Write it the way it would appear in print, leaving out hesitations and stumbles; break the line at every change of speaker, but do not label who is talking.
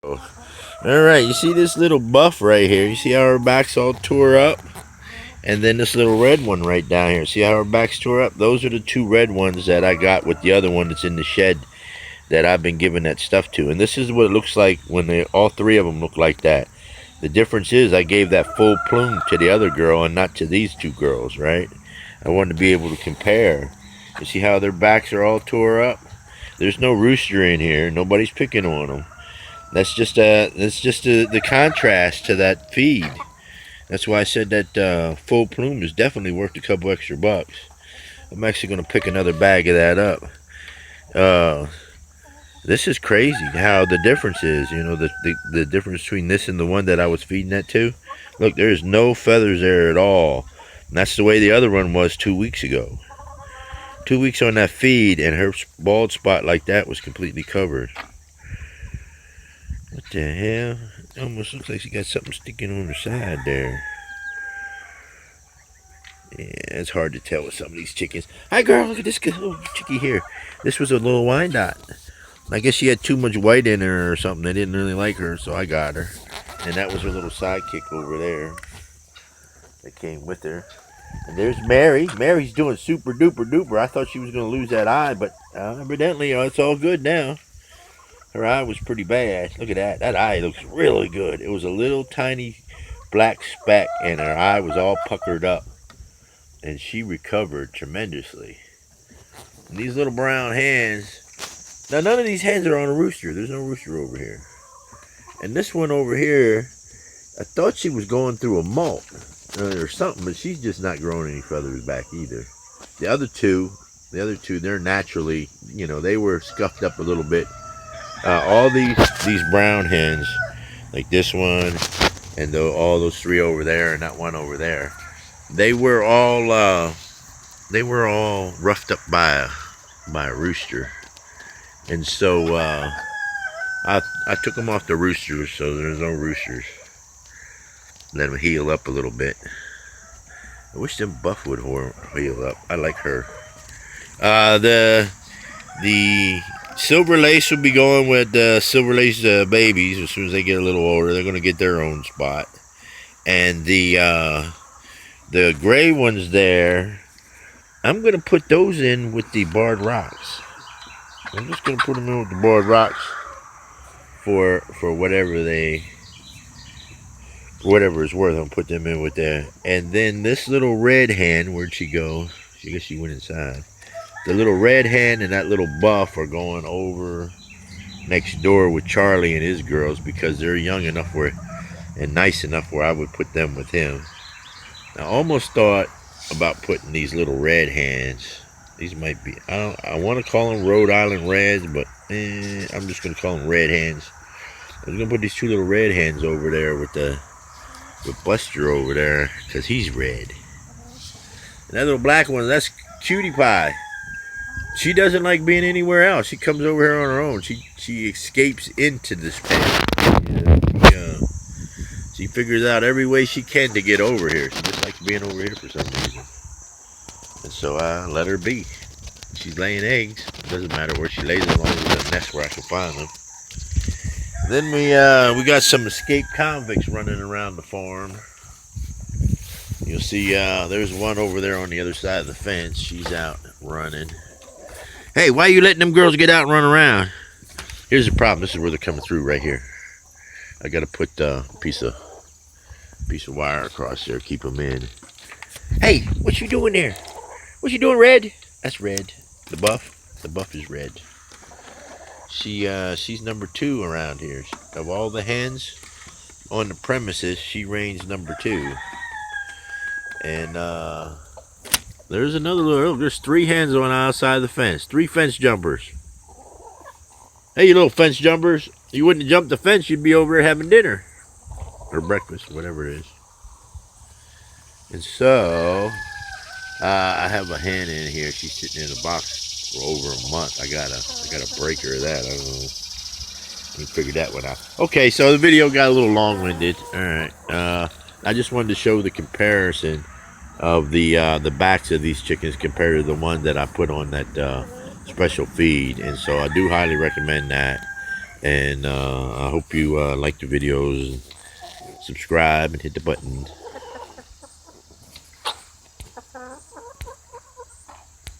All right, you see this little buff right here? You see how her back's all tore up? And then this little red one right down here. See how her back's tore up? Those are the two red ones that I got with the other one that's in the shed that I've been giving that stuff to. And this is what it looks like when all three of them look like that. The difference is I gave that full plume to the other girl and not to these two girls, right? I wanted to be able to compare. You see how their backs are all tore up? There's no rooster in here. Nobody's picking on them. That's just the contrast to that feed. That's why I said that full plume is definitely worth a couple extra bucks. I'm actually going to pick another bag of that up. Uh, this is crazy how the difference is. You know, the difference between this and the one that I was feeding that to. Look, there's no feathers there at all. And that's the way the other one was 2 weeks ago. 2 weeks on that feed, and her bald spot like that was completely covered. What the hell? It almost looks like she got something sticking on her side there. Yeah, it's hard to tell with some of these chickens. Hi, girl, look at this little chickie here. This was a little Wyandotte. I guess she had too much white in her or something. They didn't really like her, so I got her. And that was her little sidekick over there that came with her. And there's Mary. Mary's doing super duper duper. I thought she was going to lose that eye, but evidently it's all good now. Her eye was pretty bad. Look at that. That eye looks really good. It was a little tiny black speck, and her eye was all puckered up. And she recovered tremendously. And these little brown hens. Now, none of these hens are on a rooster. There's no rooster over here. And this one over here, I thought she was going through a molt or something, but she's just not growing any feathers back either. The other two, they're naturally, they were scuffed up a little bit. All these brown hens, like this one, and all those three over there, and that one over there, they were all roughed up by a rooster, and so I took them off the roosters, so there's no roosters. Let them heal up a little bit. I wish them buff would heal up. I like her. The Silver Lace will be going with the Silver Lace babies as soon as they get a little older. They're going to get their own spot. And the gray ones there, I'm going to put those in with the Barred Rocks. I'm just going to put them in with the Barred Rocks for whatever it's worth. I'll put them in with that. And then this little red hen, where'd she go? I guess she went inside. The little red hen and that little buff are going over next door with Charlie and his girls because they're young enough and nice enough where I would put them with him. I almost thought about putting these little red hens. These might be, I want to call them Rhode Island Reds, but I'm just going to call them red hens. I was going to put these two little red hens over there with Buster over there because he's red. And that little black one, that's Cutie Pie. She doesn't like being anywhere else. She comes over here on her own. She escapes into this pen. She figures out every way she can to get over here. She just likes being over here for some reason. And so I let her be. She's laying eggs. It doesn't matter where she lays them, as long as there's a nest where I can find them. Then we got some escaped convicts running around the farm. You'll see there's one over there on the other side of the fence. She's out running. Hey, why are you letting them girls get out and run around? Here's the problem. This is where they're coming through right here. I got to put a piece of wire across there, keep them in. Hey, what you doing there? What you doing, Red? That's Red. The buff is Red. She's number 2 around here. Of all the hens on the premises, she reigns number 2. And there's another little. There's 3 hens on the outside of the fence. 3 fence jumpers. Hey, you little fence jumpers! You wouldn't jump the fence. You'd be over there having dinner or breakfast, whatever it is. And so I have a hen in here. She's sitting in a box for over a month. I gotta break her of that. I don't know. You figured that one out. Okay, so the video got a little long-winded. All right. I just wanted to show the comparison of the backs of these chickens compared to the one that I put on that special feed, and so I do highly recommend that. And I hope you like the videos, subscribe, and hit the button.